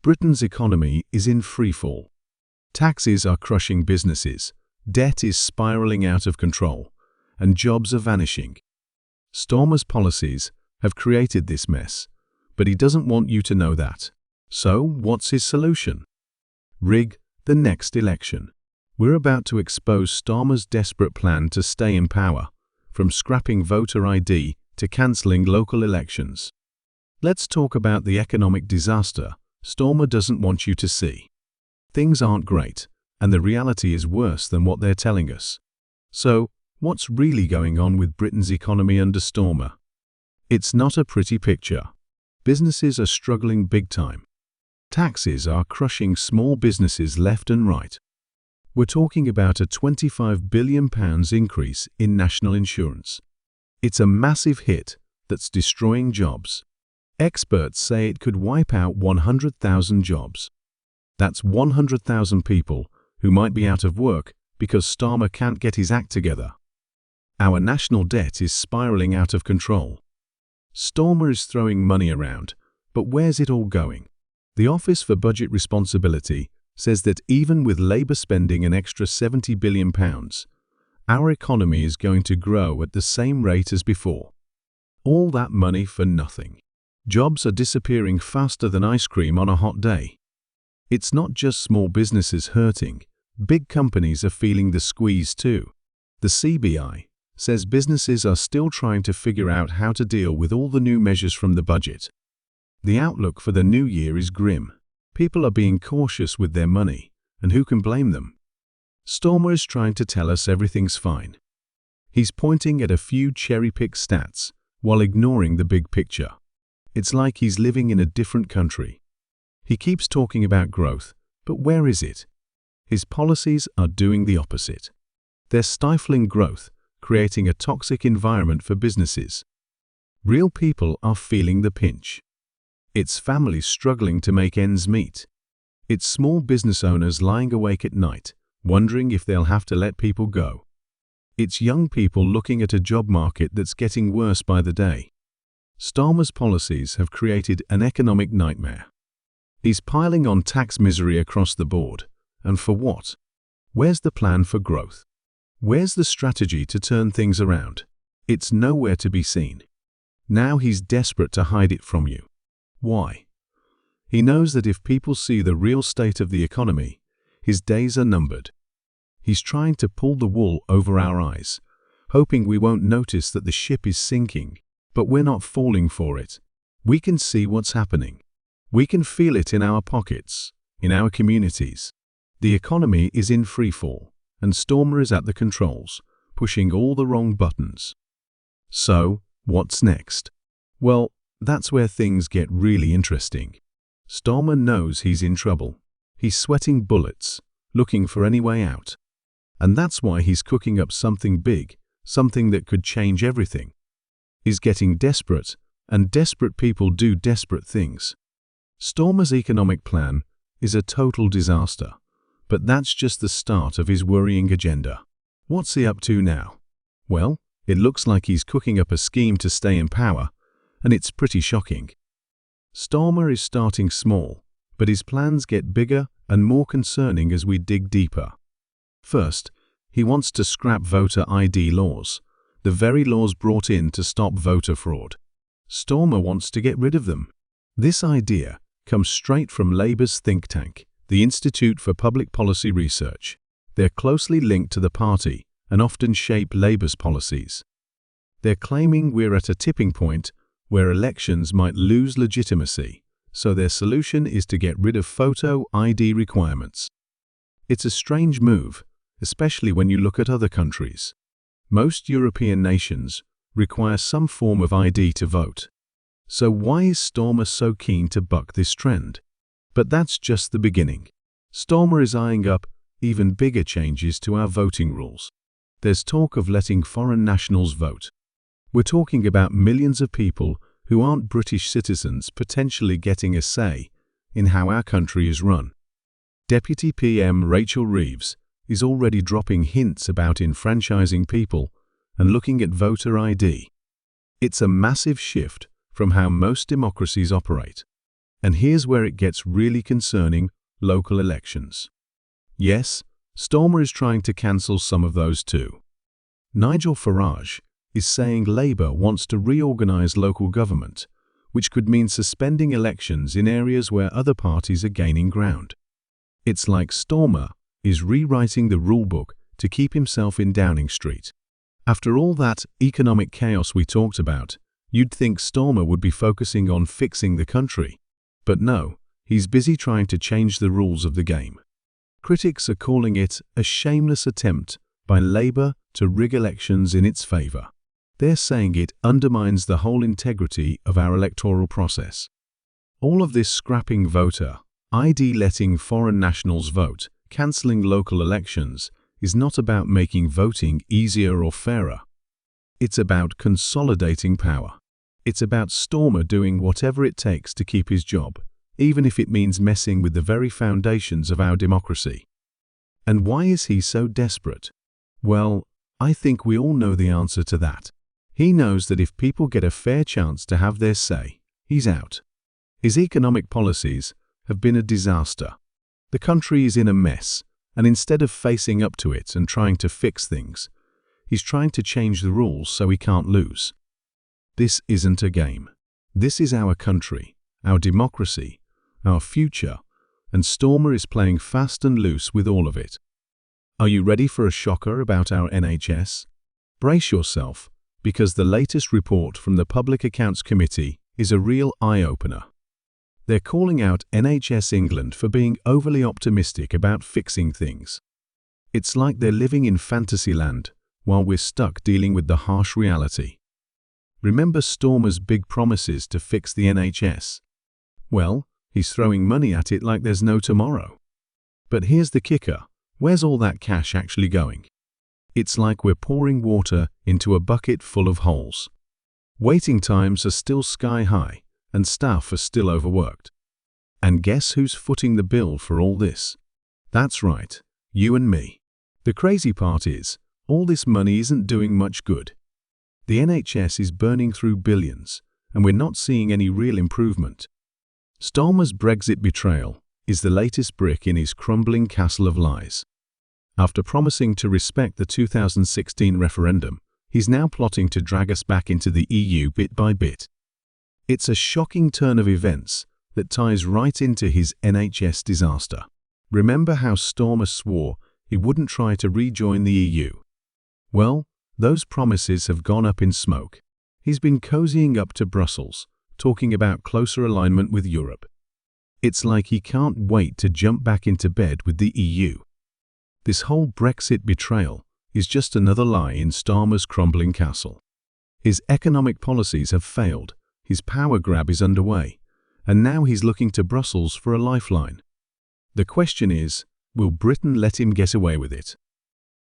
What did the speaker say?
Britain's economy is in freefall. Taxes are crushing businesses, debt is spiraling out of control, and jobs are vanishing. Starmer's policies have created this mess, but he doesn't want you to know that. So, what's his solution? Rig the next election. We're about to expose Starmer's desperate plan to stay in power, from scrapping voter ID to cancelling local elections. Let's talk about the economic disaster Starmer doesn't want you to see. Things aren't great, and the reality is worse than what they're telling us. So, what's really going on with Britain's economy under Starmer? It's not a pretty picture. Businesses are struggling big time. Taxes are crushing small businesses left and right. We're talking about a £25 billion increase in national insurance. It's a massive hit that's destroying jobs. Experts say it could wipe out 100,000 jobs. That's 100,000 people who might be out of work because Starmer can't get his act together. Our national debt is spiraling out of control. Starmer is throwing money around, but where's it all going? The Office for Budget Responsibility says that even with Labour spending an extra £70 billion, our economy is going to grow at the same rate as before. All that money for nothing. Jobs are disappearing faster than ice cream on a hot day. It's not just small businesses hurting, big companies are feeling the squeeze too. The CBI says businesses are still trying to figure out how to deal with all the new measures from the budget. The outlook for the new year is grim. People are being cautious with their money, and who can blame them? Starmer is trying to tell us everything's fine. He's pointing at a few cherry-picked stats while ignoring the big picture. It's like he's living in a different country. He keeps talking about growth, but where is it? His policies are doing the opposite. They're stifling growth, creating a toxic environment for businesses. Real people are feeling the pinch. It's families struggling to make ends meet. It's small business owners lying awake at night, wondering if they'll have to let people go. It's young people looking at a job market that's getting worse by the day. Starmer's policies have created an economic nightmare. He's piling on tax misery across the board. And for what? Where's the plan for growth? Where's the strategy to turn things around? It's nowhere to be seen. Now he's desperate to hide it from you. Why? He knows that if people see the real state of the economy, his days are numbered. He's trying to pull the wool over our eyes, hoping we won't notice that the ship is sinking. But we're not falling for it. We can see what's happening. We can feel it in our pockets, in our communities. The economy is in freefall, and Starmer is at the controls, pushing all the wrong buttons. So, what's next? Well, that's where things get really interesting. Starmer knows he's in trouble. He's sweating bullets, looking for any way out. And that's why he's cooking up something big, something that could change everything. He's getting desperate, and desperate people do desperate things. Starmer's economic plan is a total disaster, but that's just the start of his worrying agenda. What's he up to now? Well, it looks like he's cooking up a scheme to stay in power, and it's pretty shocking. Starmer is starting small, but his plans get bigger and more concerning as we dig deeper. First, he wants to scrap voter ID laws, the very laws brought in to stop voter fraud. Starmer wants to get rid of them. This idea comes straight from Labour's think tank, the Institute for Public Policy Research. They're closely linked to the party and often shape Labour's policies. They're claiming we're at a tipping point where elections might lose legitimacy, so their solution is to get rid of photo ID requirements. It's a strange move, especially when you look at other countries. Most European nations require some form of ID to vote. So why is Starmer so keen to buck this trend? But that's just the beginning. Starmer is eyeing up even bigger changes to our voting rules. There's talk of letting foreign nationals vote. We're talking about millions of people who aren't British citizens potentially getting a say in how our country is run. Deputy PM Rachel Reeves is already dropping hints about enfranchising people and looking at voter ID. It's a massive shift from how most democracies operate. And here's where it gets really concerning: local elections. Yes, Starmer is trying to cancel some of those too. Nigel Farage is saying Labour wants to reorganise local government, which could mean suspending elections in areas where other parties are gaining ground. It's like Starmer is rewriting the rulebook to keep himself in Downing Street. After all that economic chaos we talked about, you'd think Starmer would be focusing on fixing the country. But no, he's busy trying to change the rules of the game. Critics are calling it a shameless attempt by Labour to rig elections in its favour. They're saying it undermines the whole integrity of our electoral process. All of this scrapping voter ID, letting foreign nationals vote, cancelling local elections, is not about making voting easier or fairer. It's about consolidating power. It's about Starmer doing whatever it takes to keep his job, even if it means messing with the very foundations of our democracy. And why is he so desperate? Well, I think we all know the answer to that. He knows that if people get a fair chance to have their say, he's out. His economic policies have been a disaster. The country is in a mess, and instead of facing up to it and trying to fix things, he's trying to change the rules so he can't lose. This isn't a game. This is our country, our democracy, our future, and Starmer is playing fast and loose with all of it. Are you ready for a shocker about our NHS? Brace yourself, because the latest report from the Public Accounts Committee is a real eye-opener. They're calling out NHS England for being overly optimistic about fixing things. It's like they're living in fantasyland while we're stuck dealing with the harsh reality. Remember Starmer's big promises to fix the NHS? Well, he's throwing money at it like there's no tomorrow. But here's the kicker: where's all that cash actually going? It's like we're pouring water into a bucket full of holes. Waiting times are still sky high, and staff are still overworked. And guess who's footing the bill for all this? That's right, you and me. The crazy part is, all this money isn't doing much good. The NHS is burning through billions, and we're not seeing any real improvement. Starmer's Brexit betrayal is the latest brick in his crumbling castle of lies. After promising to respect the 2016 referendum, he's now plotting to drag us back into the EU bit by bit. It's a shocking turn of events that ties right into his NHS disaster. Remember how Starmer swore he wouldn't try to rejoin the EU? Well, those promises have gone up in smoke. He's been cozying up to Brussels, talking about closer alignment with Europe. It's like he can't wait to jump back into bed with the EU. This whole Brexit betrayal is just another lie in Starmer's crumbling castle. His economic policies have failed, his power grab is underway, and now he's looking to Brussels for a lifeline. The question is, will Britain let him get away with it?